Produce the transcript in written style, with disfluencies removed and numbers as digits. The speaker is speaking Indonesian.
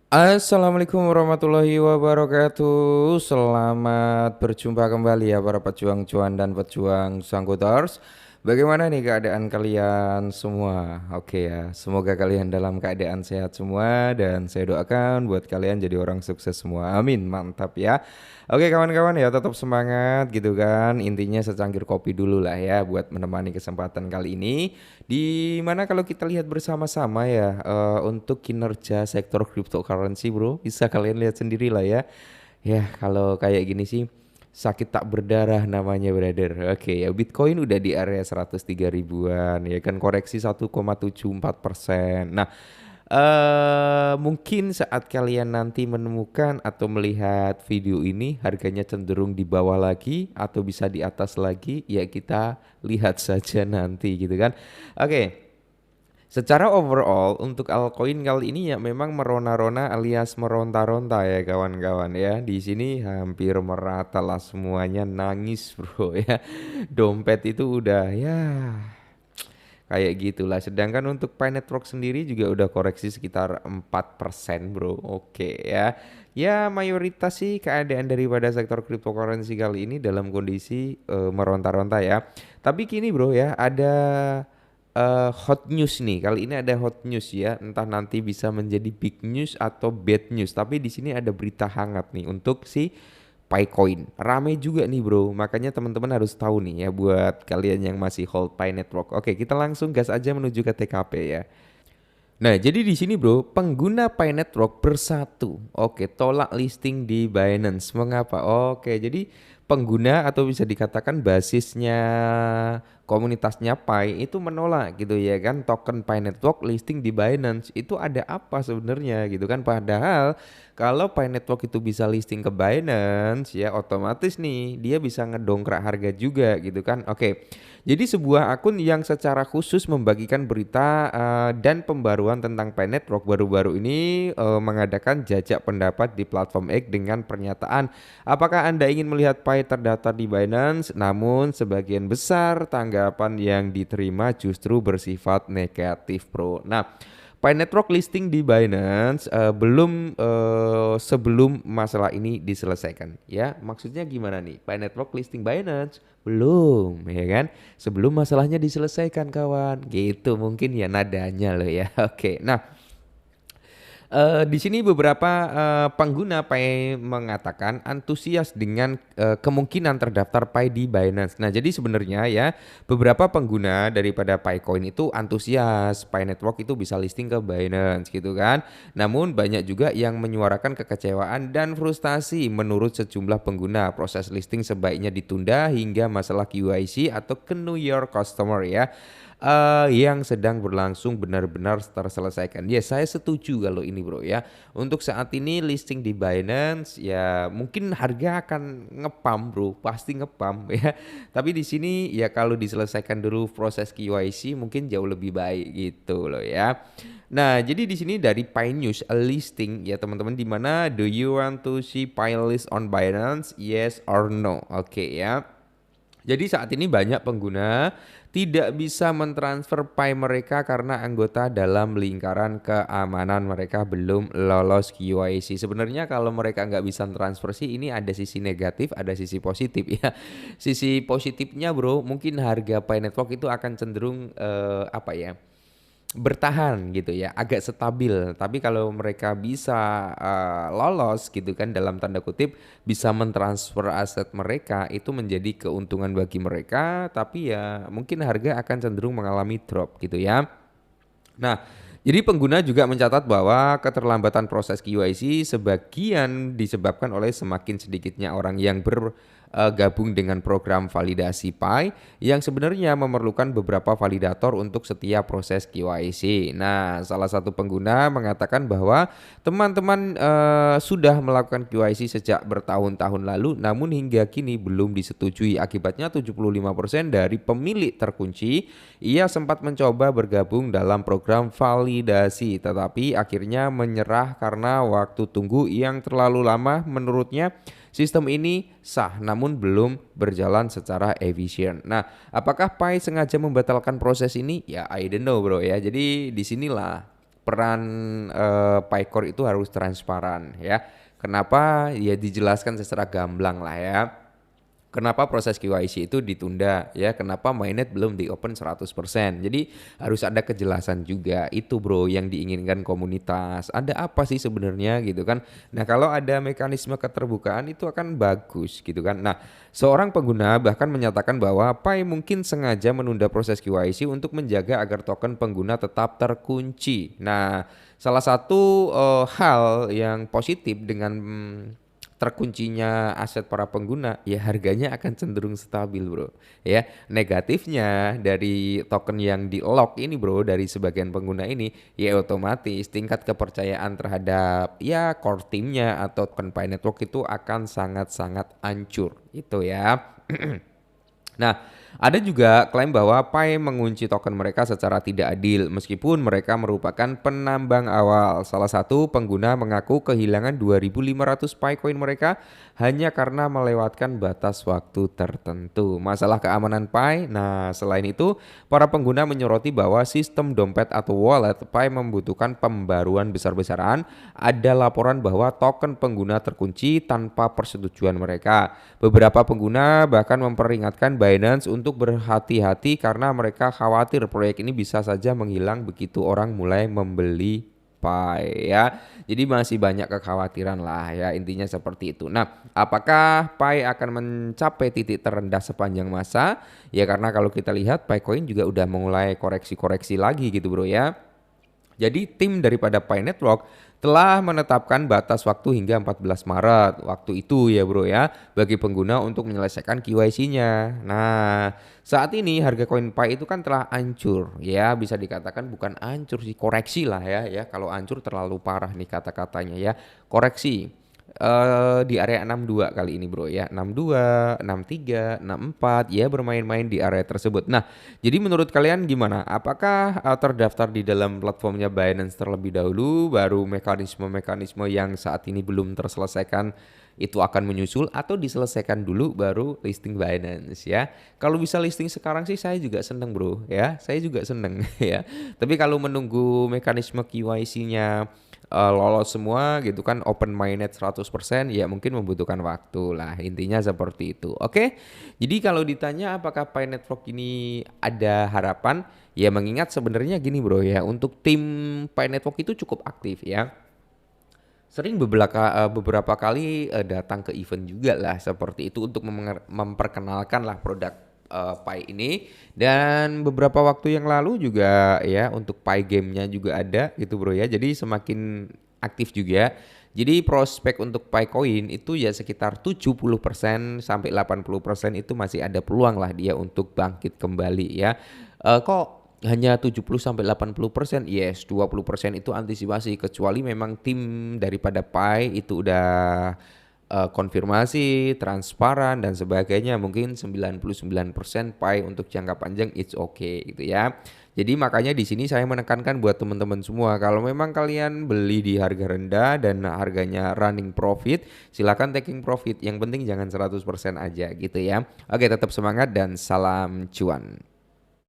Assalamualaikum warahmatullahi wabarakatuh. Selamat berjumpa kembali ya para pejuang cuan dan pejuang Sanggutors. Bagaimana nih keadaan kalian semua? Oke ya, semoga kalian dalam keadaan sehat semua dan saya doakan buat kalian jadi orang sukses semua. Amin, mantap ya. Oke kawan-kawan ya tetap semangat gitu kan. Intinya secangkir kopi dulu lah ya buat menemani kesempatan kali ini. Di mana kalau kita lihat bersama-sama ya untuk kinerja sektor cryptocurrency bro, bisa kalian lihat sendiri lah ya. Ya kalau kayak gini sih sakit tak berdarah namanya brother. Oke ya Bitcoin udah di area 103 ribuan ya kan koreksi 1,74%. Nah mungkin saat kalian nanti menemukan atau melihat video ini harganya cenderung di bawah lagi atau bisa di atas lagi ya kita lihat saja nanti gitu kan. Oke. Secara overall untuk altcoin kali ini ya memang merona-rona alias meronta-ronta ya kawan-kawan ya. Di sini hampir merata lah semuanya nangis bro ya. Dompet itu udah ya kayak gitulah. Sedangkan untuk Pi Network sendiri juga udah koreksi sekitar 4% bro. Oke ya. Ya mayoritas sih keadaan daripada sektor cryptocurrency kali ini dalam kondisi meronta-ronta ya. Tapi kini bro ya ada hot news nih. Kali ini ada hot news ya. Entah nanti bisa menjadi big news atau bad news. Tapi di sini ada berita hangat nih untuk si Picoin. Rame juga nih bro. Makanya teman-teman harus tahu nih ya buat kalian yang masih hold Pi Network. Oke, kita langsung gas aja menuju ke TKP ya. Nah, jadi di sini bro, pengguna Pi Network bersatu. Oke, tolak listing di Binance. Mengapa? Oke, jadi pengguna atau bisa dikatakan basisnya komunitasnya Pi itu menolak gitu ya kan token Pi Network listing di Binance. Itu ada apa sebenarnya gitu kan? Padahal kalau Pi Network itu bisa listing ke Binance ya otomatis nih dia bisa ngedongkrak harga juga gitu kan. Oke. Jadi sebuah akun yang secara khusus membagikan berita dan pembaruan tentang Pi Network baru-baru ini mengadakan jajak pendapat di platform X dengan pernyataan, apakah Anda ingin melihat Pi terdaftar di Binance? Namun sebagian besar tanggapan yang diterima justru bersifat negatif, bro. Nah, Pi Network listing di Binance belum sebelum masalah ini diselesaikan ya. Maksudnya gimana nih? Pi Network listing Binance belum ya kan? Sebelum masalahnya diselesaikan kawan. Gitu mungkin ya nadanya loh ya. Oke. Nah, di sini beberapa pengguna Pi mengatakan antusias dengan kemungkinan terdaftar Pi di Binance. Nah, jadi sebenarnya ya beberapa pengguna daripada Picoin itu antusias Pi Network itu bisa listing ke Binance gitu kan. Namun banyak juga yang menyuarakan kekecewaan dan frustasi menurut sejumlah pengguna. Proses listing sebaiknya ditunda hingga masalah KYC atau Know Your Customer ya yang sedang berlangsung benar-benar terselesaikan. Ya, saya setuju kalau ini bro ya. Untuk saat ini listing di Binance ya mungkin harga akan ngepam bro, pasti ngepam ya. Tapi di sini ya kalau diselesaikan dulu proses KYC mungkin jauh lebih baik gitu loh ya. Nah, jadi di sini dari Pi News a listing ya teman-teman di mana do you want to see Pi list on Binance? Yes or no? Oke ya. Jadi saat ini banyak pengguna tidak bisa mentransfer Pi mereka karena anggota dalam lingkaran keamanan mereka belum lolos KYC. Sebenarnya kalau mereka nggak bisa transfer sih ini ada sisi negatif, ada sisi positif ya. Sisi positifnya bro, mungkin harga Pi Network itu akan cenderung apa ya? Bertahan gitu ya, agak stabil. Tapi kalau mereka bisa lolos gitu kan dalam tanda kutip bisa mentransfer aset mereka itu menjadi keuntungan bagi mereka, tapi ya mungkin harga akan cenderung mengalami drop gitu ya. Nah, jadi pengguna juga mencatat bahwa keterlambatan proses KYC sebagian disebabkan oleh semakin sedikitnya orang yang bergabung dengan program validasi Pi yang sebenarnya memerlukan beberapa validator untuk setiap proses KYC. Nah, salah satu pengguna mengatakan bahwa teman-teman sudah melakukan KYC sejak bertahun-tahun lalu, namun hingga kini belum disetujui. Akibatnya 75% dari pemilik terkunci ia sempat mencoba bergabung dalam program validasi, tetapi akhirnya menyerah karena waktu tunggu yang terlalu lama. Menurutnya, sistem ini sah namun belum berjalan secara efisien. Nah, apakah Pi sengaja membatalkan proses ini? Ya, I don't know bro ya. Jadi disinilah peran PICOR itu harus transparan ya. Kenapa? Ya dijelaskan secara gamblang lah ya. Kenapa proses KYC itu ditunda ya? Kenapa mainnet belum di open 100%? Jadi harus ada kejelasan juga. Itu bro yang diinginkan komunitas. Ada apa sih sebenarnya gitu kan? Nah, kalau ada mekanisme keterbukaan itu akan bagus gitu kan. Nah, seorang pengguna bahkan menyatakan bahwa Pi mungkin sengaja menunda proses KYC untuk menjaga agar token pengguna tetap terkunci. Nah, salah satu hal yang positif dengan terkuncinya aset para pengguna ya harganya akan cenderung stabil bro ya. Negatifnya dari token yang di lock ini bro dari sebagian pengguna ini ya otomatis tingkat kepercayaan terhadap ya core teamnya atau token Pi Network itu akan sangat-sangat hancur itu ya. Nah, ada juga klaim bahwa Pi mengunci token mereka secara tidak adil meskipun mereka merupakan penambang awal. Salah satu pengguna mengaku kehilangan 2.500 Pi coin mereka hanya karena melewatkan batas waktu tertentu. Masalah keamanan Pi. Nah, selain itu, para pengguna menyoroti bahwa sistem dompet atau wallet Pi membutuhkan pembaruan besar-besaran. Ada laporan bahwa token pengguna terkunci tanpa persetujuan mereka. Beberapa pengguna bahkan memperingatkan Binance untuk berhati-hati karena mereka khawatir proyek ini bisa saja menghilang begitu orang mulai membeli Pi ya. Jadi masih banyak kekhawatiran lah ya, intinya seperti itu. Nah, apakah Pi akan mencapai titik terendah sepanjang masa? Ya karena kalau kita lihat Picoin juga udah mulai koreksi-koreksi lagi gitu bro ya. Jadi tim daripada Pi Network telah menetapkan batas waktu hingga 14 Maret. Waktu itu ya bro ya bagi pengguna untuk menyelesaikan KYC-nya. Nah, saat ini harga koin Pi itu kan telah hancur ya, bisa dikatakan bukan hancur sih, koreksi lah ya. Kalau hancur terlalu parah nih kata-katanya ya. Koreksi di area 62 kali ini bro ya, 62, 63, 64 ya bermain-main di area tersebut. Nah, jadi menurut kalian gimana? Apakah terdaftar di dalam platformnya Binance terlebih dahulu baru mekanisme-mekanisme yang saat ini belum terselesaikan itu akan menyusul atau diselesaikan dulu baru listing Binance ya. Kalau bisa listing sekarang sih saya juga seneng bro ya. Saya juga seneng ya. Tapi kalau menunggu mekanisme KYC-nya lolos semua gitu kan open mainnet 100% ya mungkin membutuhkan waktu lah intinya seperti itu. Oke. Jadi kalau ditanya apakah Pi Network ini ada harapan ya mengingat sebenarnya gini bro ya untuk tim Pi Network itu cukup aktif ya. Sering beberapa kali datang ke event juga lah seperti itu untuk memperkenalkan lah produk Pi ini dan beberapa waktu yang lalu juga ya untuk Pi gamenya juga ada gitu bro ya jadi semakin aktif juga jadi prospek untuk Pi Coin itu ya sekitar 70% sampai 80% itu masih ada peluang lah dia untuk bangkit kembali ya. Kok hanya 70 sampai 80%? Yes, 20% itu antisipasi kecuali memang tim daripada Pi itu udah konfirmasi, transparan dan sebagainya. Mungkin 99% Pi untuk jangka panjang it's okay gitu ya. Jadi makanya di sini saya menekankan buat teman-teman semua kalau memang kalian beli di harga rendah dan harganya running profit, silakan taking profit. Yang penting jangan 100% aja gitu ya. Oke, tetap semangat dan salam cuan.